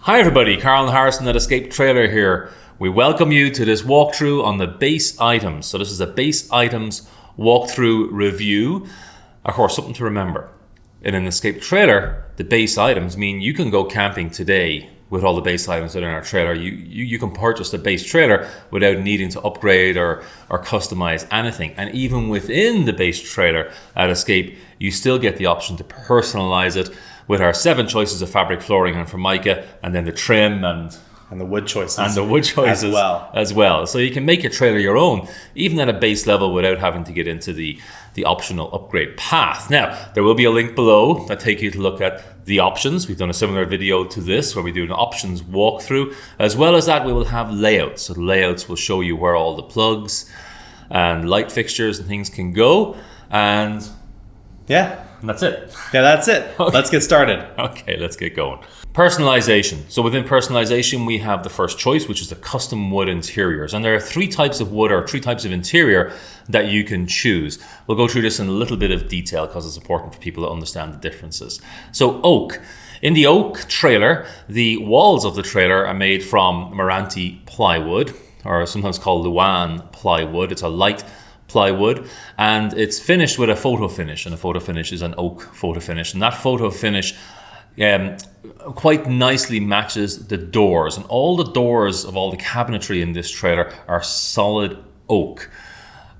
Hi everybody, Karl and Harrison at Escape Trailer here. We welcome you to this walkthrough on the base items. So this is a base items walkthrough review. Of course, something to remember. In an Escape Trailer, the base items mean you can go camping today with all the base items that are in our trailer. You can purchase the base trailer without needing to upgrade or customize anything. And even within the base trailer at Escape, you still get the option to personalize it with our 7 choices of fabric, flooring, and formica, and then the trim and the wood choices. As well. So you can make your trailer your own, even at a base level, without having to get into the optional upgrade path. Now, there will be a link below that take you to look at the options. We've done a similar video to this where we do an options walkthrough. As well as that, we will have layouts. So the layouts will show you where all the plugs and light fixtures and things can go. And that's it. Yeah, that's it. Okay. Let's get started. Okay, let's get going. Personalization. So within personalization, we have the first choice, which is the custom wood interiors. And there are 3 types of wood or 3 types of interior that you can choose. We'll go through this in a little bit of detail because it's important for people to understand the differences. So oak. In the oak trailer, the walls of the trailer are made from Meranti plywood, or sometimes called Luan plywood. It's a light plywood, and it's finished with a photo finish, and the photo finish is an oak photo finish, and that photo finish quite nicely matches the doors, and all the doors of all the cabinetry in this trailer are solid oak,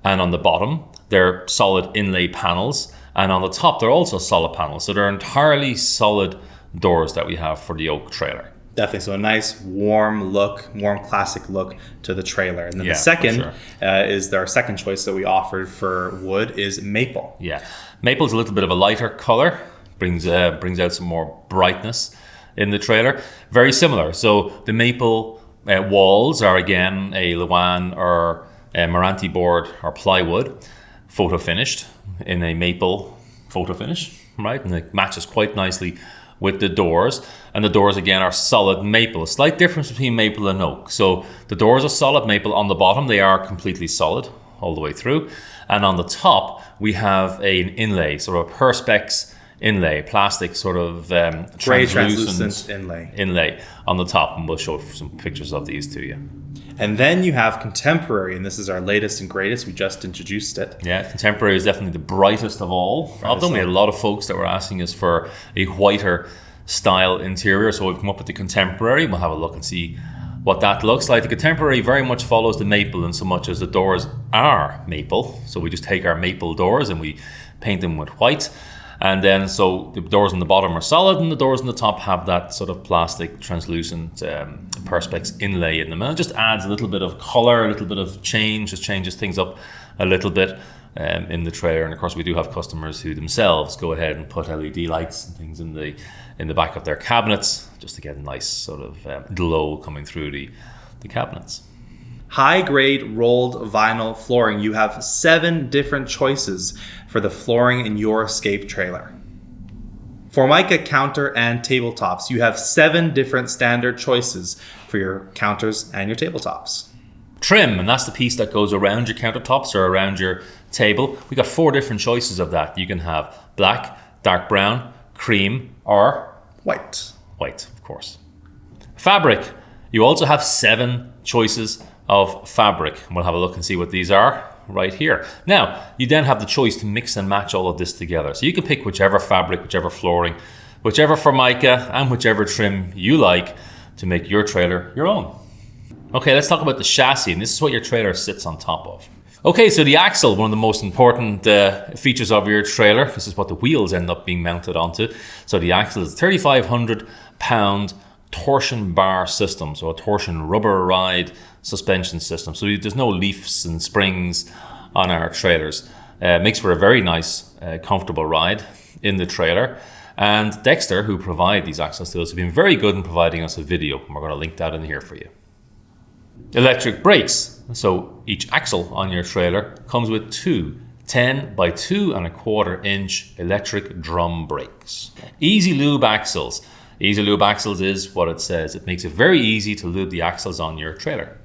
and on the bottom they're solid inlay panels, and on the top they're also solid panels, so they're entirely solid doors that we have for the oak trailer. Definitely. So a nice warm classic look to the trailer. And then the second is our second choice that we offered for wood is maple. Yeah. Maple is a little bit of a lighter color, brings out some more brightness in the trailer. Very similar. So the maple walls are again a Luan or a Meranti board or plywood, photo finished in a maple photo finish, right? And it matches quite nicely with the doors, and the doors again are solid maple. A slight difference between maple and oak. So the doors are solid maple. On the bottom they are completely solid all the way through, and on the top we have an inlay, sort of a perspex inlay, plastic sort of translucent inlay on the top, and we'll show some pictures of these to you. And then you have contemporary, and this is our latest and greatest. We just introduced it. Yeah, contemporary is definitely the brightest of all of them. We had a lot of folks that were asking us for a whiter style interior, so we've come up with the contemporary. We'll have a look and see what that looks like. The contemporary very much follows the maple in so much as the doors are maple. So we just take our maple doors and we paint them with white. And then so the doors on the bottom are solid, and the doors on the top have that sort of plastic translucent perspex inlay in them. And it just adds a little bit of color, a little bit of change, just changes things up a little bit in the trailer. And of course we do have customers who themselves go ahead and put LED lights and things in the back of their cabinets just to get a nice sort of glow coming through the cabinets. High-grade rolled vinyl flooring. You have 7 different choices for the flooring in your Escape trailer. Formica counter and tabletops. You have 7 different standard choices for your counters and your tabletops. Trim, and that's the piece that goes around your countertops or around your table. We got 4 different choices of that. You can have black, dark brown, cream, or white. White, of course. Fabric. You also have 7 choices of fabric, and we'll have a look and see what these are right here. Now, you then have the choice to mix and match all of this together. So you can pick whichever fabric, whichever flooring, whichever formica, and whichever trim you like to make your trailer your own. Okay, let's talk about the chassis, and this is what your trailer sits on top of. Okay, so the axle, one of the most important features of your trailer. This is what the wheels end up being mounted onto. So the axle is a 3,500 pound torsion bar system, so a torsion rubber ride suspension system. So there's no leafs and springs on our trailers. Makes for a very nice, comfortable ride in the trailer. And Dexter, who provide these axles to us, have been very good in providing us a video, and we're going to link that in here for you. Electric brakes. So each axle on your trailer comes with 2 10 by 2¼ inch electric drum brakes. Easy lube axles. Easy lube axles is what it says. It makes it very easy to lube the axles on your trailer.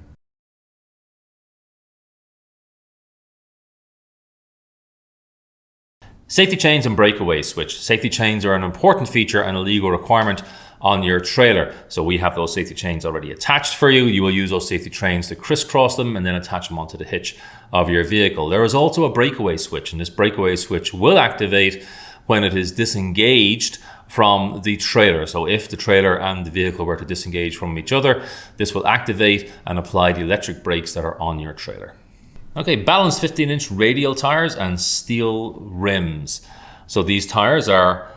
Safety chains and breakaway switch. Safety chains are an important feature and a legal requirement on your trailer. So we have those safety chains already attached for you. You will use those safety chains to crisscross them and then attach them onto the hitch of your vehicle. There is also a breakaway switch, and this breakaway switch will activate when it is disengaged from the trailer. So if the trailer and the vehicle were to disengage from each other, this will activate and apply the electric brakes that are on your trailer. Okay, balanced 15-inch radial tires and steel rims. So these tires are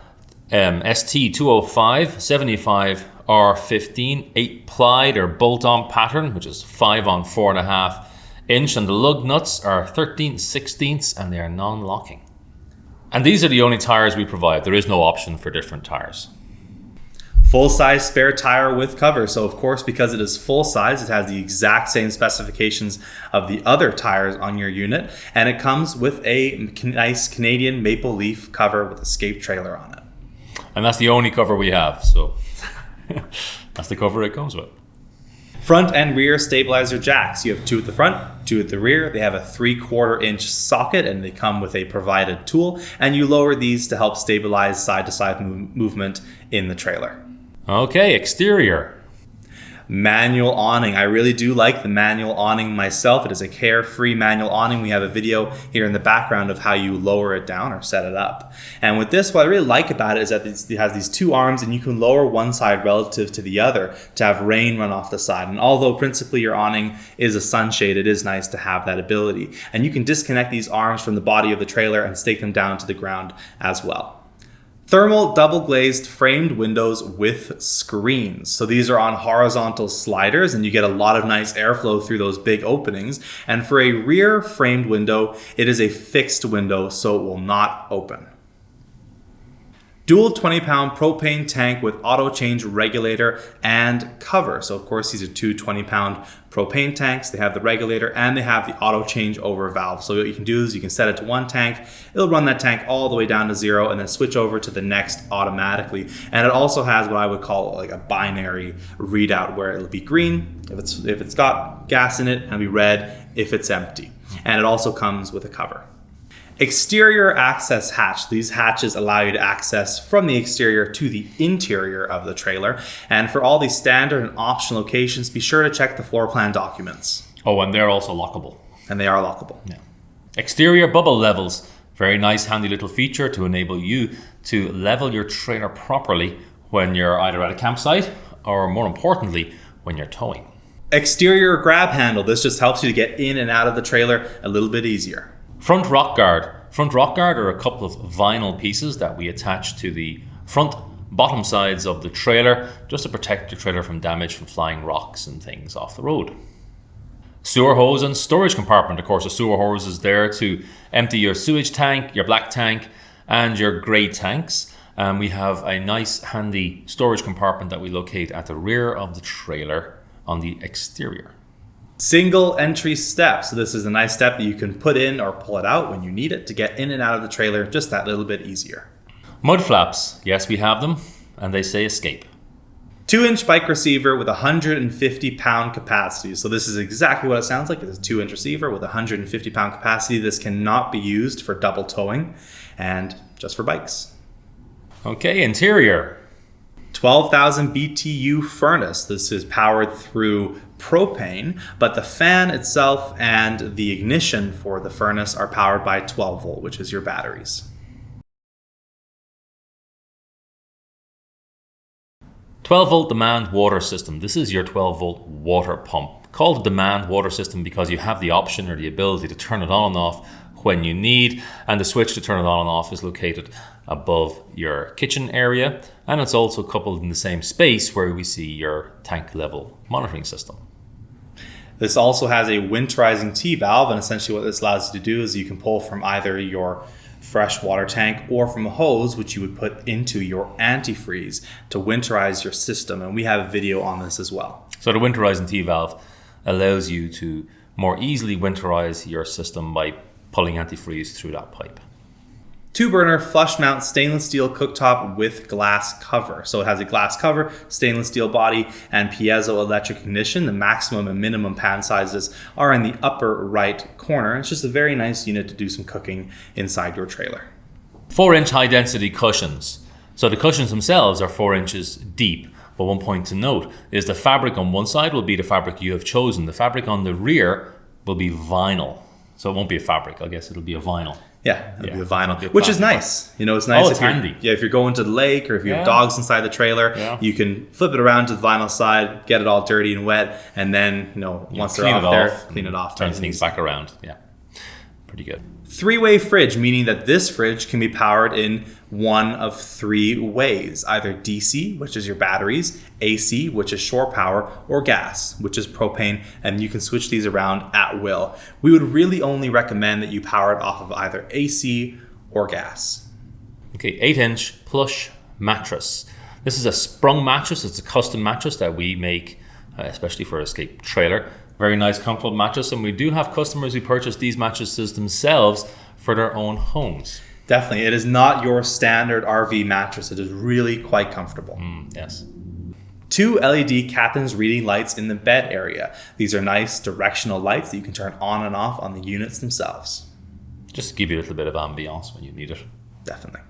ST 205 75 R15 8 plied or bolt-on pattern, which is 5 on 4.5 inch, and the lug nuts are 13/16 and they are non-locking. And these are the only tires we provide. There is no option for different tires. Full-size spare tire with cover. So of course, because it is full size, it has the exact same specifications of the other tires on your unit, and it comes with a nice Canadian maple leaf cover with escape trailer on it. And that's the only cover we have, so that's the cover it comes with. Front and rear stabilizer jacks. You have 2 at the front, 2 at the rear. They have a 3/4 inch socket and they come with a provided tool, and you lower these to help stabilize side-to-side movement in the trailer. Okay, exterior. Manual awning. I really do like the manual awning myself. It is a carefree manual awning. We have a video here in the background of how you lower it down or set it up. And with this, what I really like about it is that it has these 2 arms, and you can lower one side relative to the other to have rain run off the side. And although principally your awning is a sunshade, it is nice to have that ability. And you can disconnect these arms from the body of the trailer and stake them down to the ground as well. Thermal double glazed framed windows with screens. So these are on horizontal sliders, and you get a lot of nice airflow through those big openings. And for a rear framed window, it is a fixed window, so it will not open. Dual 20-pound propane tank with auto change regulator and cover. So of course, these are 2 20-pound propane tanks. They have the regulator and they have the auto change over valve. So what you can do is you can set it to 1 tank. It'll run that tank all the way down to 0 and then switch over to the next automatically. And it also has what I would call like a binary readout, where it'll be green if it's got gas in it, and it'll be red if it's empty. And it also comes with a cover. Exterior access hatch. These hatches allow you to access from the exterior to the interior of the trailer. And for all these standard and optional locations, be sure to check the floor plan documents. Oh, and they're also lockable. And they are lockable. Yeah. Exterior bubble levels. Very nice, handy little feature to enable you to level your trailer properly when you're either at a campsite or, more importantly, when you're towing. Exterior grab handle. This just helps you to get in and out of the trailer a little bit easier. Front rock guard. Front rock guard are a couple of vinyl pieces that we attach to the front bottom sides of the trailer just to protect your trailer from damage from flying rocks and things off the road. Sewer hose and storage compartment. Of course, a sewer hose is there to empty your sewage tank, your black tank, and your grey tanks. We have a nice handy storage compartment that we locate at the rear of the trailer on the exterior. Single entry step. So this is a nice step that you can put in or pull it out when you need it to get in and out of the trailer just that little bit easier. Mud flaps. Yes, we have them, and they say escape. 2-inch bike receiver with 150-pound capacity. So this is exactly what it sounds like. It's a 2-inch receiver with 150-pound capacity. This cannot be used for double towing and just for bikes. Okay, interior. 12,000 BTU furnace. This is powered through propane, but the fan itself and the ignition for the furnace are powered by 12 volt, which is your batteries. 12 volt demand water system. This is your 12 volt water pump. Called a demand water system because you have the option or the ability to turn it on and off when you need, and the switch to turn it on and off is located above your kitchen area, and it's also coupled in the same space where we see your tank level monitoring system. This also has a winterizing T-valve, and essentially what this allows you to do is you can pull from either your fresh water tank or from a hose, which you would put into your antifreeze to winterize your system, and we have a video on this as well. So the winterizing T-valve allows you to more easily winterize your system by pulling antifreeze through that pipe. 2-burner flush mount stainless steel cooktop with glass cover. So it has a glass cover, stainless steel body, and piezo electric ignition. The maximum and minimum pan sizes are in the upper right corner. It's just a very nice unit to do some cooking inside your trailer. 4-inch high density cushions. So the cushions themselves are 4 inches deep. But one point to note is the fabric on one side will be the fabric you have chosen. The fabric on the rear will be vinyl. So it won't be a fabric, I guess it'll be a vinyl. Yeah, it'll be a vinyl, It'll be a which is plastic nice. You know, it's nice it's handy. if you're going to the lake or if you have dogs inside the trailer, you can flip it around to the vinyl side, get it all dirty and wet, and then, once they're off there, clean it off. Turn things back around. Yeah, pretty good. Three-way fridge, meaning that this fridge can be powered in one of three ways, either DC, which is your batteries, AC, which is shore power, or gas, which is propane, and you can switch these around at will. We would really only recommend that you power it off of either AC or gas. Okay, 8-inch plush mattress. This is a sprung mattress. It's a custom mattress that we make, especially for Escape trailer. Very nice, comfortable mattress, and we do have customers who purchase these mattresses themselves for their own homes. Definitely. It is not your standard RV mattress. It is really quite comfortable. Yes. 2 LED captain's reading lights in the bed area. These are nice directional lights that you can turn on and off on the units themselves. Just to give you a little bit of ambiance when you need it. Definitely.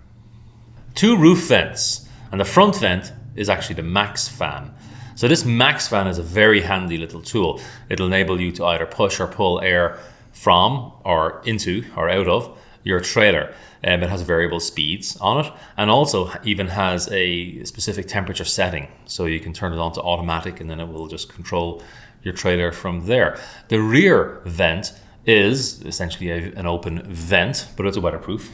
2 roof vents, and the front vent is actually the max fan. So this max fan is a very handy little tool. It'll enable you to either push or pull air from or into or out of your trailer. It has variable speeds on it, and also even has a specific temperature setting. So you can turn it on to automatic, and then it will just control your trailer from there. The rear vent is essentially an open vent, but it's a weatherproof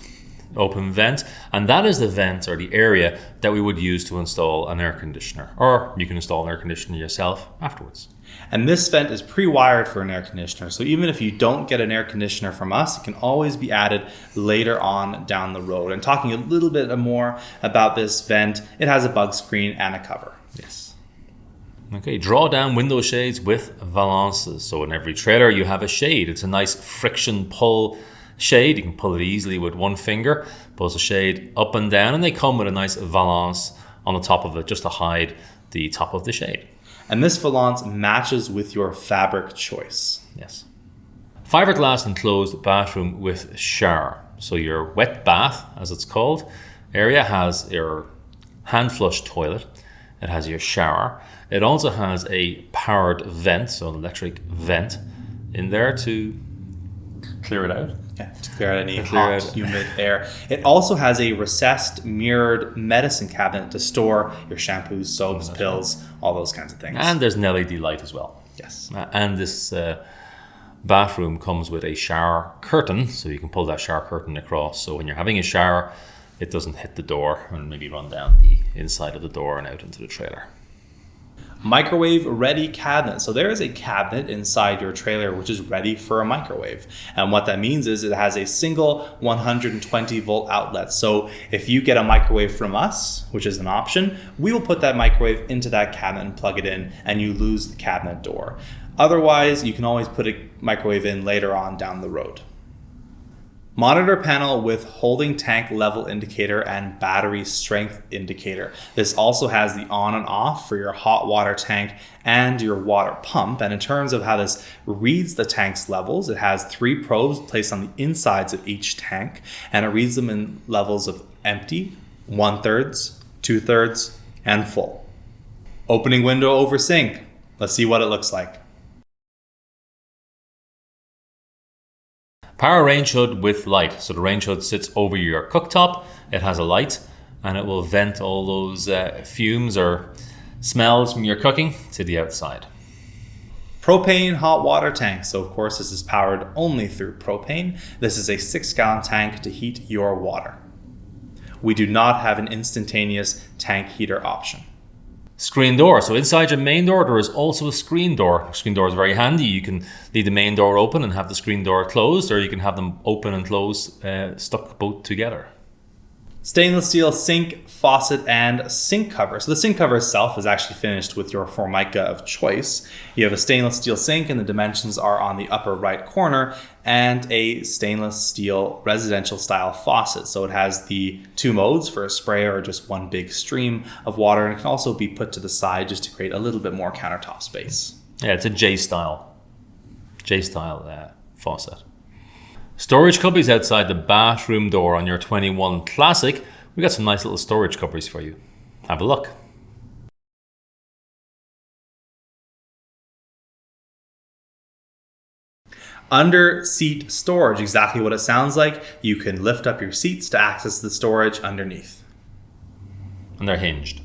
open vent, and that is the vent or the area that we would use to install an air conditioner, or you can install an air conditioner yourself afterwards. And this vent is pre-wired for an air conditioner, so even if you don't get an air conditioner from us, it can always be added later on down the road. And talking a little bit more about this vent, it has a bug screen and a cover. Yes. Okay, draw down window shades with valances. So in every trailer you have a shade. It's a nice friction pull shade. You can pull it easily with one finger, pulls the shade up and down, and they come with a nice valance on the top of it just to hide the top of the shade. And this valance matches with your fabric choice. Yes. Fiberglass enclosed bathroom with shower. So your wet bath, as it's called, area has your hand flush toilet. It has your shower. It also has a powered vent, so an electric vent in there to clear it out. Yeah, to clear out any hot, humid air. It also has a recessed, mirrored medicine cabinet to store your shampoos, soaps, pills, all those kinds of things. And there's an LED light as well. Yes. And this bathroom comes with a shower curtain, so you can pull that shower curtain across. So when you're having a shower, it doesn't hit the door and maybe run down the inside of the door and out into the trailer. Microwave ready cabinet. So there is a cabinet inside your trailer which is ready for a microwave. And what that means is it has a single 120 volt outlet. So if you get a microwave from us, which is an option, we will put that microwave into that cabinet and plug it in, and you lose the cabinet door. Otherwise, you can always put a microwave in later on down the road. Monitor panel with holding tank level indicator and battery strength indicator. This also has the on and off for your hot water tank and your water pump. And in terms of how this reads the tank's levels, it has 3 probes placed on the insides of each tank, and it reads them in levels of empty, 1/3, 2/3, and full. Opening window over sink. Let's see what it looks like. Power range hood with light. So the range hood sits over your cooktop. It has a light, and it will vent all those fumes or smells from your cooking to the outside. Propane hot water tank. So of course this is powered only through propane. This is a 6-gallon tank to heat your water. We do not have an instantaneous tank heater option. Screen door. So inside your main door, there is also a screen door. The screen door is very handy. You can leave the main door open and have the screen door closed, or you can have them open and closed, stuck both together. Stainless steel sink, faucet, and sink cover. So the sink cover itself is actually finished with your Formica of choice. You have a stainless steel sink, and the dimensions are on the upper right corner, and a stainless steel residential style faucet. So it has the 2 modes for a spray or just one big stream of water, and it can also be put to the side just to create a little bit more countertop space. Yeah, it's a J-style faucet. Storage cubbies outside the bathroom door on your 21 Classic. We got some nice little storage cubbies for you. Have a look. Under seat storage, exactly what it sounds like. You can lift up your seats to access the storage underneath. And they're hinged.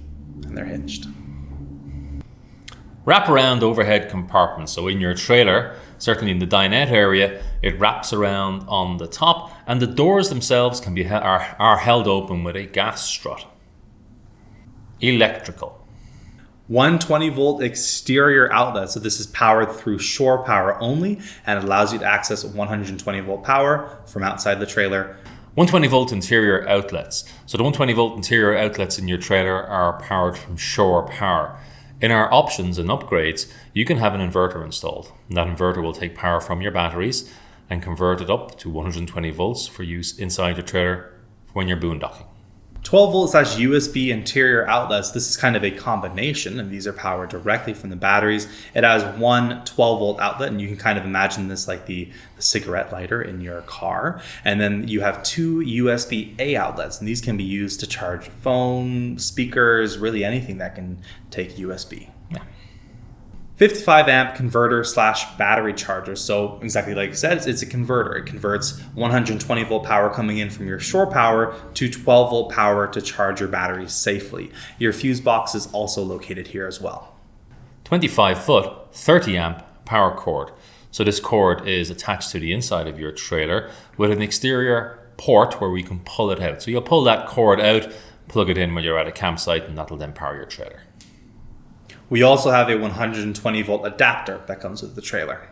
Wraparound overhead compartments. So in your trailer, certainly in the dinette area, it wraps around on the top, and the doors themselves are held open with a gas strut. Electrical. 120 volt exterior outlet. So this is powered through shore power only, and it allows you to access 120 volt power from outside the trailer. 120 volt interior outlets. So the 120 volt interior outlets in your trailer are powered from shore power. In our options and upgrades, you can have an inverter installed. And that inverter will take power from your batteries and convert it up to 120 volts for use inside your trailer when you're boondocking. 12 volt / USB interior outlets. This is kind of a combination, and these are powered directly from the batteries. It has one 12 volt outlet, and you can kind of imagine this like the cigarette lighter in your car. And then you have two USB-A outlets, and these can be used to charge phone, speakers, really anything that can take USB. 55 amp converter / battery charger. So exactly like I said, it's a converter. It converts 120 volt power coming in from your shore power to 12 volt power to charge your batteries safely. Your fuse box is also located here as well. 25 foot, 30 amp power cord. So this cord is attached to the inside of your trailer with an exterior port where we can pull it out. So you'll pull that cord out, plug it in when you're at a campsite, and that'll then power your trailer. We also have a 120 volt adapter that comes with the trailer.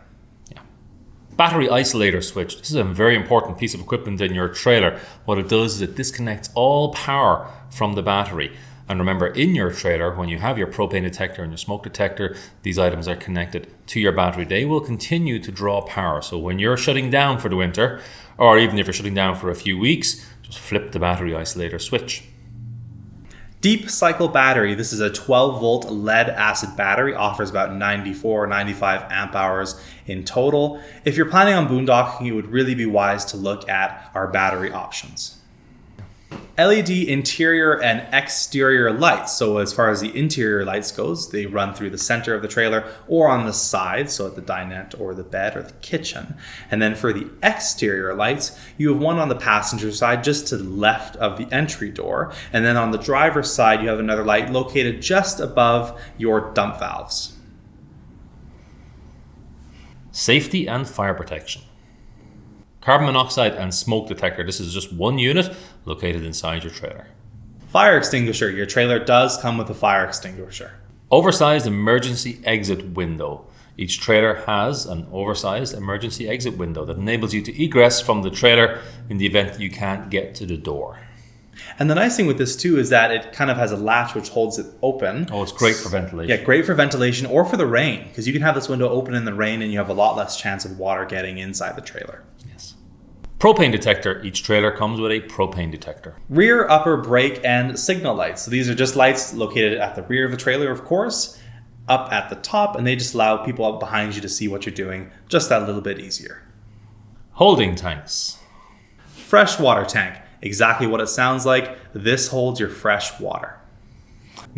Battery isolator switch. This is a very important piece of equipment in your trailer. What it does is it disconnects all power from the battery. And remember, in your trailer, when you have your propane detector and your smoke detector, these items are connected to your battery. They will continue to draw power. So when you're shutting down for the winter, or even if you're shutting down for a few weeks, just flip the battery isolator switch. Deep cycle battery. This is a 12 volt lead acid battery, offers about 94 or 95 amp hours in total. If you're planning on boondocking, it would really be wise to look at our battery options. LED interior and exterior lights. So as far as the interior lights goes, they run through the center of the trailer or on the side, so at the dinette or the bed or the kitchen. And then for the exterior lights, you have one on the passenger side just to the left of the entry door. And then on the driver's side, you have another light located just above your dump valves. Safety and fire protection. Carbon monoxide and smoke detector. This is just one unit located inside your trailer. Fire extinguisher. Your trailer does come with a fire extinguisher. Oversized emergency exit window. Each trailer has an oversized emergency exit window that enables you to egress from the trailer in the event that you can't get to the door. And the nice thing with this too is that it kind of has a latch which holds it open. Oh, it's great for ventilation. Yeah, great for ventilation or for the rain, because you can have this window open in the rain and you have a lot less chance of water getting inside the trailer. Yes. Propane detector. Each trailer comes with a propane detector. Rear upper brake and signal lights. So these are just lights located at the rear of the trailer, of course, up at the top, and they just allow people up behind you to see what you're doing just that little bit easier. Holding tanks. Freshwater tank. Exactly what it sounds like. This holds your fresh water.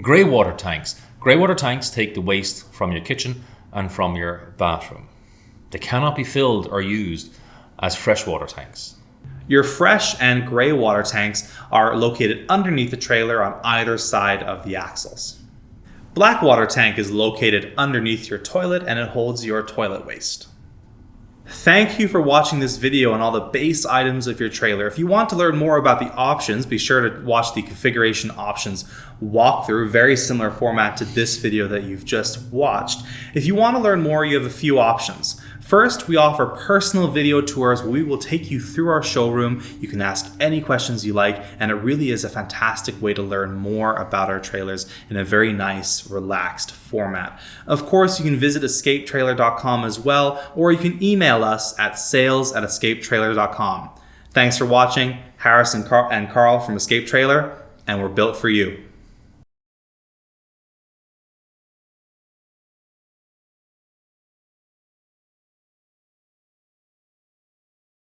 Grey water tanks. Grey water tanks take the waste from your kitchen and from your bathroom. They cannot be filled or used as freshwater tanks. Your fresh and grey water tanks are located underneath the trailer on either side of the axles. Black water tank is located underneath your toilet and it holds your toilet waste. Thank you for watching this video on all the base items of your trailer. If you want to learn more about the options, be sure to watch the configuration options walkthrough, very similar format to this video that you've just watched. If you want to learn more, you have a few options. First, we offer personal video tours where we will take you through our showroom. You can ask any questions you like, and it really is a fantastic way to learn more about our trailers in a very nice, relaxed format. Of course, you can visit escapetrailer.com as well, or you can email us at sales@escapetrailer.com. Thanks for watching. Harrison and Karl from Escape Trailer, and we're built for you.